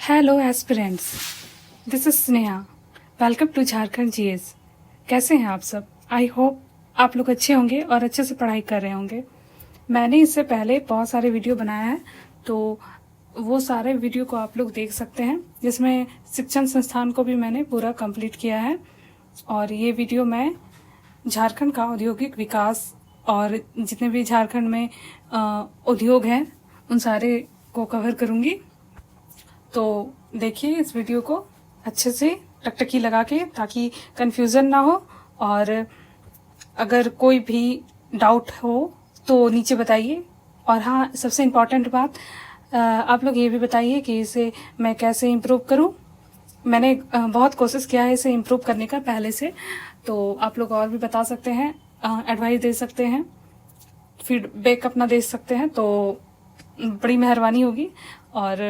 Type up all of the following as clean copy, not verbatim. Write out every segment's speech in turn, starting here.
Hello aspirants, this is Sneha. Welcome to Jharkhand GS. कैसे हैं आप सब? आई होप आप लोग अच्छे होंगे और अच्छे से पढ़ाई कर रहे होंगे। मैंने इससे पहले बहुत सारे वीडियो बनाया है, तो वो सारे वीडियो को आप लोग देख सकते हैं, जिसमें शिक्षण संस्थान को भी मैंने पूरा कंप्लीट किया है। और ये वीडियो मैं झारखंड का औद्योगिक विकास और जितने भी झारखंड में उद्योग हैं उन सारे को कवर करूँगी। तो देखिए इस वीडियो को अच्छे से टकटकी लगा के, ताकि कन्फ्यूज़न ना हो। और अगर कोई भी डाउट हो तो नीचे बताइए। और हाँ, सबसे इम्पॉर्टेंट बात, आप लोग ये भी बताइए कि इसे मैं कैसे इम्प्रूव करूँ। मैंने बहुत कोशिश किया है इसे इम्प्रूव करने का पहले से, तो आप लोग और भी बता सकते हैं, एडवाइस दे सकते हैं, फीडबैक अपना दे सकते हैं, तो बड़ी मेहरबानी होगी। और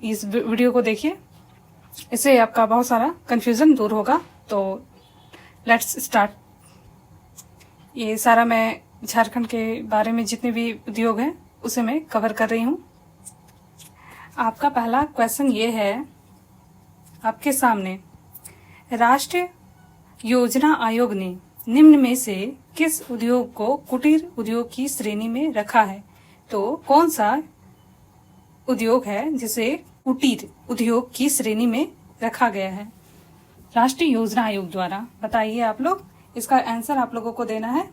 इस वीडियो को देखिए, इससे आपका बहुत सारा कन्फ्यूज़न दूर होगा। तो लेट्स स्टार्ट। ये सारा मैं झारखंड के बारे में जितने भी उद्योग हैं उसे मैं कवर कर रही हूँ। आपका पहला क्वेश्चन ये है आपके सामने, राष्ट्रीय योजना आयोग ने निम्न में से किस उद्योग को कुटीर उद्योग की श्रेणी में रखा है? तो कौन सा उद्योग है जिसे कुटीर उद्योग की श्रेणी में रखा गया है राष्ट्रीय योजना आयोग द्वारा? बताइए आप लोग, इसका आंसर आप लोगों को देना है।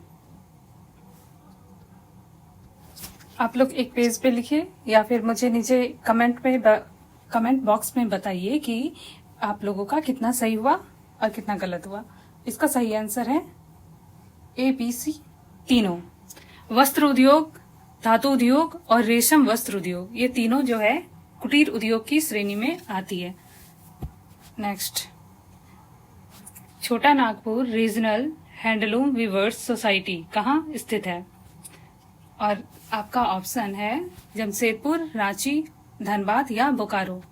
आप लोग एक पेज पे लिखिए या फिर मुझे नीचे कमेंट बॉक्स में बताइए कि आप लोगों का कितना सही हुआ और कितना गलत हुआ। इसका सही आंसर है ABC तीनों। वस्त्र उद्योग, धातु उद्योग और रेशम वस्त्र उद्योग, ये तीनों जो है कुटीर उद्योग की श्रेणी में आती है। Next, Chota Nagpur regional handloom weavers society कहाँ स्थित है? और आपका ऑप्शन है जमशेदपुर, रांची, धनबाद या बोकारो।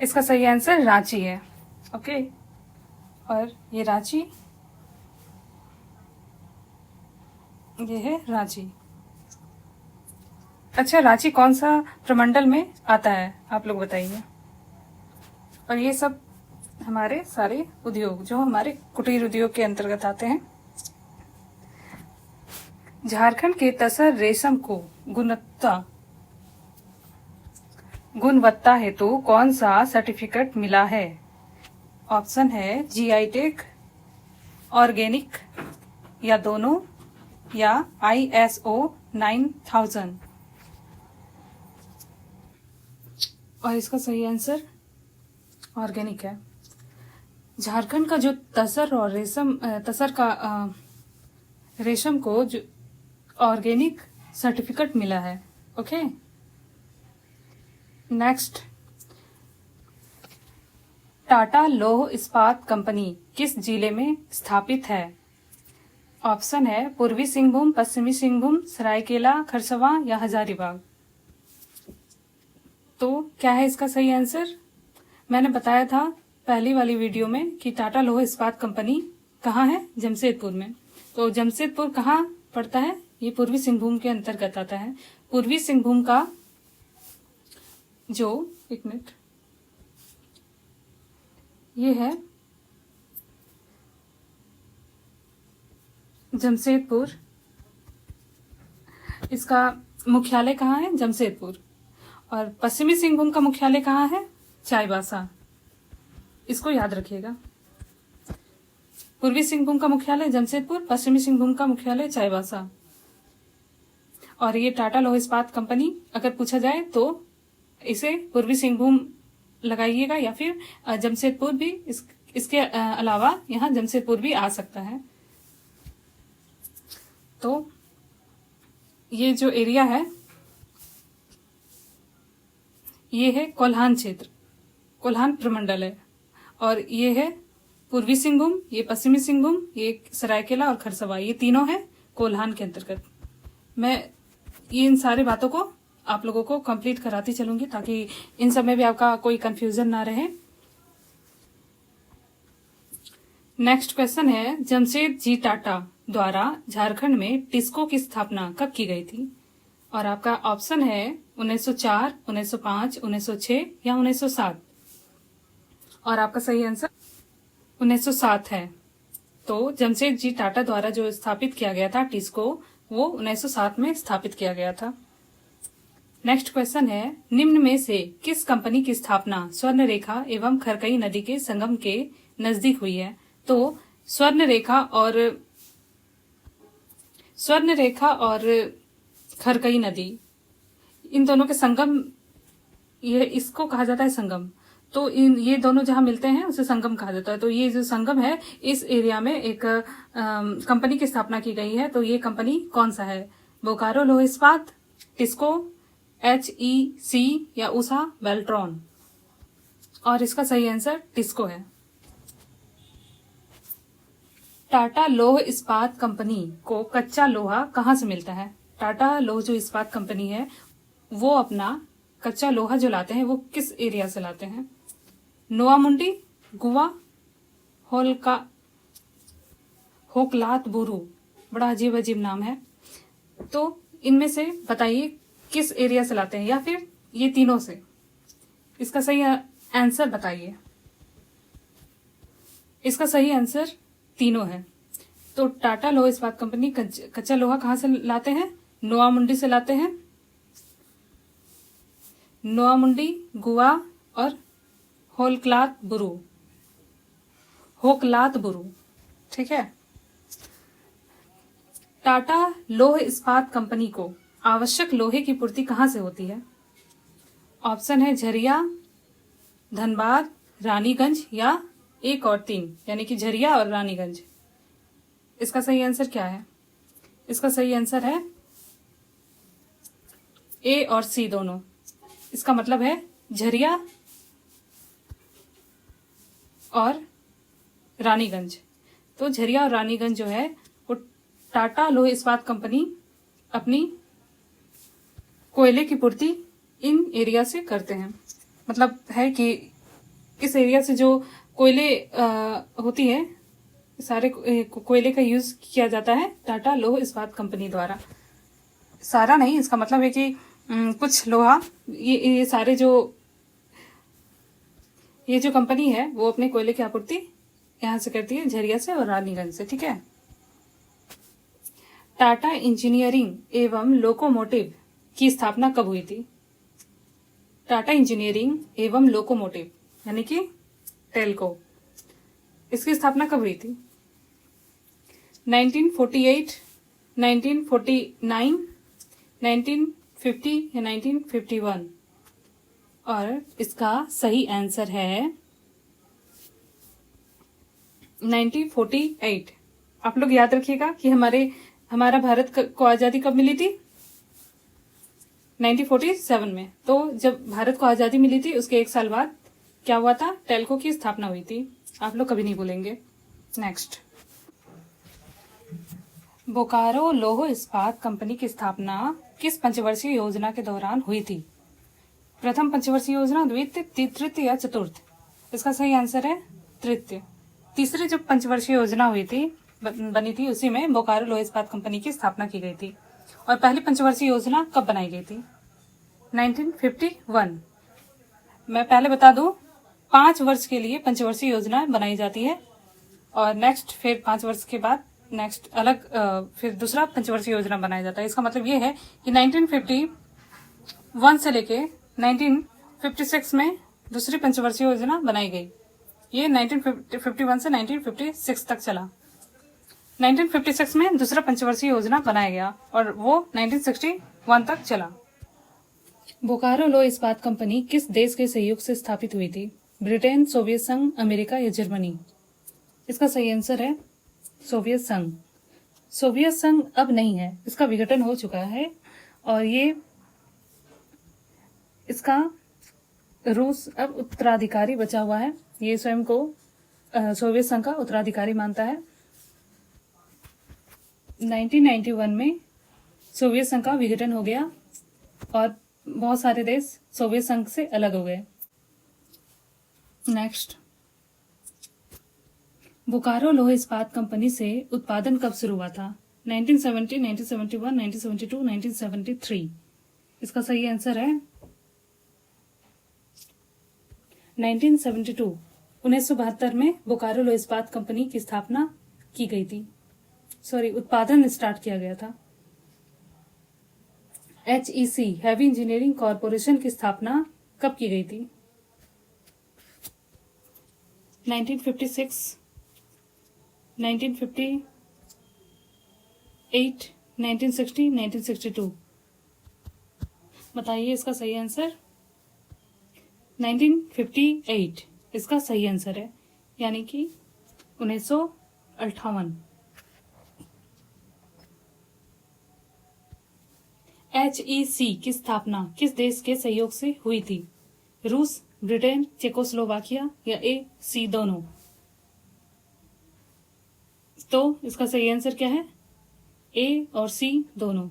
इसका सही आंसर रांची है। ओके, और ये रांची, ये है रांची। अच्छा, रांची कौन सा प्रमंडल में आता है आप लोग बताइए। और ये सब हमारे सारे उद्योग जो हमारे कुटीर उद्योग के अंतर्गत आते हैं। झारखंड के तसर रेशम को गुणवत्ता हेतु कौन सा सर्टिफिकेट मिला है? ऑप्शन है GI टैग, ऑर्गेनिक, या दोनों, या ISO 9000। और इसका सही आंसर ऑर्गेनिक है। झारखंड का जो तसर और रेशम को जो ऑर्गेनिक सर्टिफिकेट मिला है। ओके, नेक्स्ट, टाटा लौह इस्पात कंपनी किस जिले में स्थापित है? ऑप्शन है पूर्वी सिंहभूम, पश्चिमी सिंहभूम, सरायकेला खरसावां या हजारीबाग। तो क्या है इसका सही आंसर? मैंने बताया था पहली वाली वीडियो में कि टाटा लौह इस्पात कंपनी कहाँ है? जमशेदपुर में। तो जमशेदपुर कहाँ पड़ता है? ये पूर्वी सिंहभूम के अंतर्गत आता है। पूर्वी सिंहभूम का जो, एक मिनट, ये है जमशेदपुर। इसका मुख्यालय कहाँ है? जमशेदपुर। और पश्चिमी सिंहभूम का मुख्यालय कहाँ है? चाईबासा। इसको याद रखिएगा। पूर्वी सिंहभूम का मुख्यालय जमशेदपुर, पश्चिमी सिंहभूम का मुख्यालय चाईबासा। और ये टाटा लौह इस्पात कंपनी अगर पूछा जाए तो इसे पूर्वी सिंहभूम लगाइएगा, या फिर जमशेदपुर भी, इसके अलावा यहाँ जमशेदपुर भी आ सकता है। तो ये जो एरिया है ये है कोल्हान क्षेत्र, कोल्हान प्रमंडल है। और ये है पूर्वी सिंहभूम, ये पश्चिमी सिंहभूम, ये सरायकेला और खरसावां, ये तीनों है कोल्हान के अंतर्गत। मैं ये इन सारी बातों को आप लोगों को कंप्लीट कराती चलूंगी, ताकि इन सब में भी आपका कोई कंफ्यूजन ना रहे। नेक्स्ट क्वेश्चन है, जमशेद जी टाटा द्वारा झारखंड में टिस्को की स्थापना कब की गई थी? और आपका ऑप्शन है 1904, 1905, 1906 या 1907। और आपका सही आंसर 1907 है। तो जमशेदजी टाटा द्वारा जो स्थापित किया गया था टिस्को, वो 1907 में स्थापित किया गया था। नेक्स्ट क्वेश्चन है, निम्न में से किस कंपनी की स्थापना स्वर्ण रेखा एवं खरकई नदी के संगम के नजदीक हुई है? तो स्वर्ण रेखा और खरकई नदी, इन दोनों के संगम, ये इसको कहा जाता है संगम। तो ये दोनों जहां मिलते हैं उसे संगम कहा जाता है। तो ये जो संगम है, इस एरिया में एक कंपनी की स्थापना की गई है। तो ये कंपनी कौन सा है? बोकारो लोह इस्पात, टिस्को, HEC या उषा वेल्ट्रॉन। और इसका सही आंसर टिस्को है। टाटा लौह इस्पात कंपनी को कच्चा लोहा कहाँ से मिलता है? टाटा लौह जो इस्पात कंपनी है, वो अपना कच्चा लोहा जो लाते हैं वो किस एरिया से लाते हैं? नोआमुंडी, गोवा, होकलात बुरू। बड़ा अजीब अजीब नाम है। तो इनमें से बताइए किस एरिया से लाते हैं, या फिर ये तीनों से? इसका सही आंसर बताइए। इसका सही आंसर तीनों है। तो टाटा लोह इस्पात कंपनी कच्चा लोहा कहाँ से लाते हैं? नोआमुंडी से लाते हैं। नोआमुंडी, गोवा और होकलात बुरू। ठीक है। टाटा लौह इस्पात कंपनी को आवश्यक लोहे की पूर्ति कहाँ से होती है? ऑप्शन है झरिया, धनबाद, रानीगंज या एक और तीन, यानी कि झरिया और रानीगंज। इसका सही आंसर क्या है? इसका सही आंसर है A और C दोनों। इसका मतलब है झरिया और रानीगंज। तो झरिया और रानीगंज जो है वो टाटा लोह इस्पात कंपनी अपनी कोयले की पूर्ति इन एरिया से करते हैं। मतलब है कि इस एरिया से जो कोयले होती है, सारे कोयले का यूज किया जाता है टाटा लौह इस्पात कंपनी द्वारा। सारा नहीं, इसका मतलब है कि कुछ लोहा, ये सारे ये जो कंपनी है वो अपने कोयले की आपूर्ति यहाँ से करती है, झरिया से और रानीगंज से। ठीक है। टाटा इंजीनियरिंग एवं लोकोमोटिव की स्थापना कब हुई थी? टाटा इंजीनियरिंग एवं लोकोमोटिव यानी कि टेल्को, इसकी स्थापना कब हुई थी? 1948, 1949, 1950 या 1951? और इसका सही आंसर है 1948। आप लोग याद रखिएगा कि हमारा भारत को आजादी कब मिली थी? 1947 में। तो जब भारत को आजादी मिली थी उसके एक साल बाद क्या हुआ था? टेल्को की स्थापना हुई थी। आप लोग कभी नहीं भूलेंगे। नेक्स्ट, बोकारो लौह इस्पात कंपनी की स्थापना किस पंचवर्षीय योजना के दौरान हुई थी? प्रथम पंचवर्षीय योजना, द्वितीय, तृतीय या चतुर्थ? इसका सही आंसर है तृतीय। तीसरी जो पंचवर्षीय योजना हुई थी, बनी थी, उसी में बोकारो लौह इस्पात कंपनी की स्थापना की गई थी। और पहली पंचवर्षीय योजना कब बनाई गई थी? 1951। मैं पहले बता दूं, 5 वर्ष के लिए पंचवर्षीय योजना बनाई जाती है और नेक्स्ट फिर 5 वर्ष के बाद नेक्स्ट अलग फिर दूसरा पंचवर्षीय योजना बनाया जाता है। इसका मतलब ये है कि 1951 से लेके 1956 में दूसरी पंचवर्षीय योजना बनाई गई। ये 1951 से 1956 तक चला। 1956 में दूसरा पंचवर्षीय योजना बनाया गया और वो 1961 तक चला। बोकारो लौह इस्पात कंपनी किस देश के सहयोग से स्थापित हुई थी? ब्रिटेन, सोवियत संघ, अमेरिका या जर्मनी? इसका सही आंसर है सोवियत संघ। सोवियत संघ अब नहीं है, इसका विघटन हो चुका है और ये इसका रूस अब उत्तराधिकारी बचा हुआ है। ये स्वयं को सोवियत संघ का उत्तराधिकारी मानता है। 1991 में सोवियत संघ का विघटन हो गया और बहुत सारे देश सोवियत संघ से अलग हो गए। नेक्स्ट, बोकारो लौह इस्पात कंपनी से उत्पादन कब शुरू हुआ था? 1970, 1971, 1972, 1973? इसका सही आंसर है 1972। 1972 में बोकारो लोह इस्पात कंपनी की स्थापना की गई थी, उत्पादन स्टार्ट किया गया था। HEC हैवी इंजीनियरिंग कॉरपोरेशन की स्थापना कब की गई थी? 1956, 1958, 1960, 1962। बताइए इसका सही आंसर। 1958 इसका सही आंसर है, यानी कि 1958। HEC की स्थापना किस देश के सहयोग से हुई थी? रूस, ब्रिटेन, चेकोस्लोवाकिया या सी दोनों? तो इसका सही आंसर क्या है? ए और सी दोनों,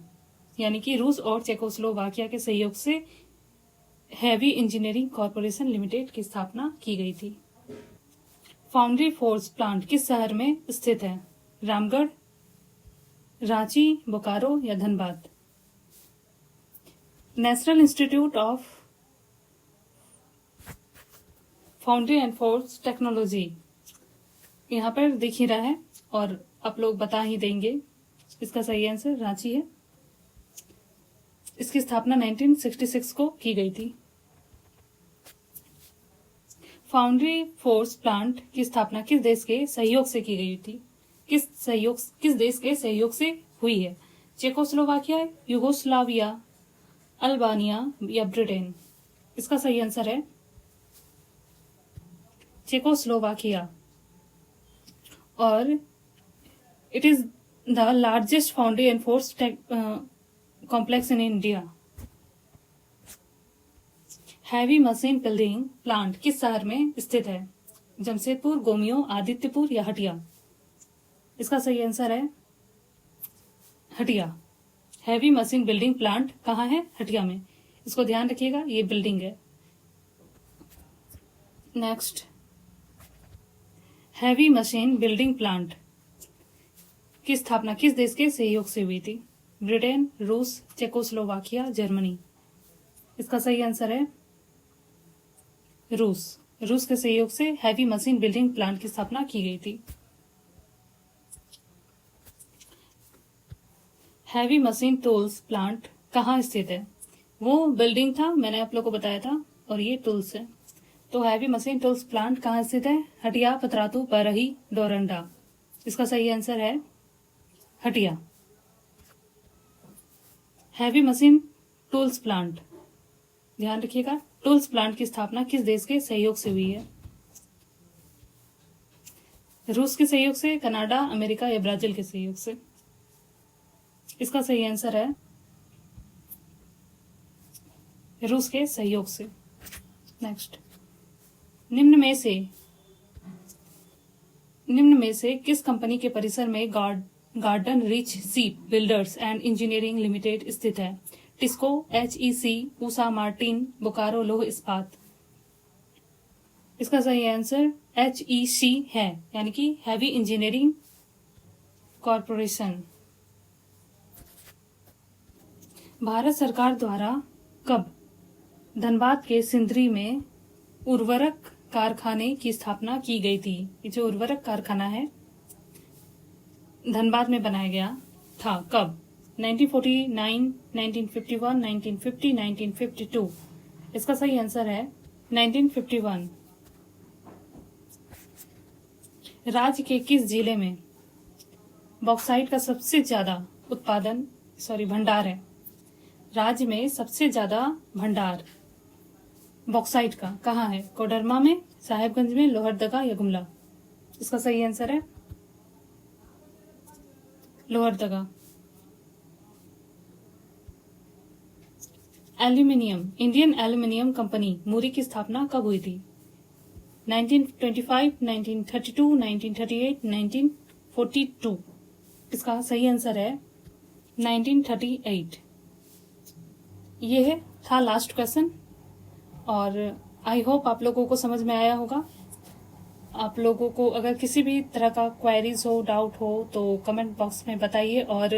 यानी कि रूस और चेकोस्लोवाकिया के सहयोग से हैवी इंजीनियरिंग कॉरपोरेशन लिमिटेड की स्थापना की गई थी। फाउंड्री फोर्स प्लांट किस शहर में स्थित है? रामगढ़, रांची, बोकारो या Dhanbad? National institute of foundry and force technology यहाँ पर दिख ही रहा है और आप लोग बता ही देंगे। इसका सही आंसर रांची है। इसकी स्थापना 1966 को की गई थी। फाउंड्री फोर्स प्लांट की स्थापना किस देश के सहयोग से की गई थी? किस देश के सहयोग से हुई है? चेकोस्लोवाकिया, यूगोस्लाविया, अल्बानिया या ब्रिटेन? इसका सही आंसर है चेकोस्लोवाकिया। और it is the largest foundry and force complex in India. Heavy machine building plant किस शहर में स्थित है? जमशेदपुर, गोमियो, आदित्यपुर या हटिया? इसका सही आंसर है Hatia. Heavy machine building plant कहाँ है? हटिया में। इसको ध्यान रखिएगा, ये बिल्डिंग है। Next, heavy machine building plant की स्थापना किस देश के सहयोग से हुई थी? ब्रिटेन, रूस, चेकोस्लोवाकिया, जर्मनी? इसका सही आंसर है रूस। रूस के सहयोग से हैवी मशीन बिल्डिंग प्लांट की स्थापना की गई थी। हैवी मशीन टूल्स प्लांट कहाँ स्थित है? वो बिल्डिंग था, मैंने आप लोग को बताया था, और ये टूल्स है। तो हैवी मशीन टूल्स प्लांट कहाँ स्थित है? हटिया, पतरातू, बरही, डोरंडा? इसका सही आंसर है Hatia. Heavy machine tools plant, ध्यान रखिएगा, टूल्स प्लांट की स्थापना किस देश के सहयोग से हुई है? रूस के सहयोग से, कनाडा, अमेरिका या ब्राजील के सहयोग से? इसका सही आंसर है रूस के सहयोग से। नेक्स्ट, निम्न में से किस कंपनी के परिसर में गार्डन रिच सीप बिल्डर्स एंड इंजीनियरिंग लिमिटेड स्थित है? टिस्को, HEC, ऊषा मार्टिन, बोकारो लोह इस्पात? इसका सही आंसर HEC है, यानी कि हैवी इंजीनियरिंग कॉरपोरेशन। भारत सरकार द्वारा कब धनबाद के सिंदरी में उर्वरक कारखाने की स्थापना की गई थी? ये जो उर्वरक कारखाना है धनबाद में बनाया गया था, कब? 1949, 1951, 1950, 1952? इसका सही आंसर है 1951। राज्य के किस जिले में बॉक्साइट का सबसे ज्यादा भंडार है? राज्य में सबसे ज्यादा भंडार बॉक्साइट का कहाँ है? कोडरमा में, साहेबगंज में, लोहरदगा या गुमला? इसका सही आंसर है Lohardaga. Aluminium, Indian aluminium company Muri की स्थापना कब हुई थी? 1925, 1932, 1938, 1942? इसका सही आंसर है 1938। ये था लास्ट क्वेश्चन, और आई होप आप लोगों को समझ में आया होगा। आप लोगों को अगर किसी भी तरह का क्वेरीज हो, डाउट हो, तो कमेंट बॉक्स में बताइए। और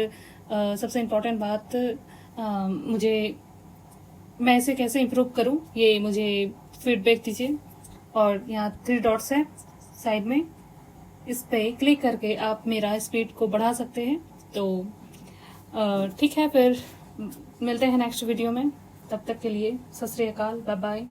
सबसे इम्पोर्टेंट बात, मुझे मैं इसे कैसे इम्प्रूव करूं, ये मुझे फीडबैक दीजिए। और यहाँ 3 डॉट्स है साइड में, इस पे क्लिक करके आप मेरा स्पीड को बढ़ा सकते हैं। तो ठीक है, फिर मिलते हैं नेक्स्ट वीडियो में। तब तक के लिए सत श्री अकाल, बाय बाय।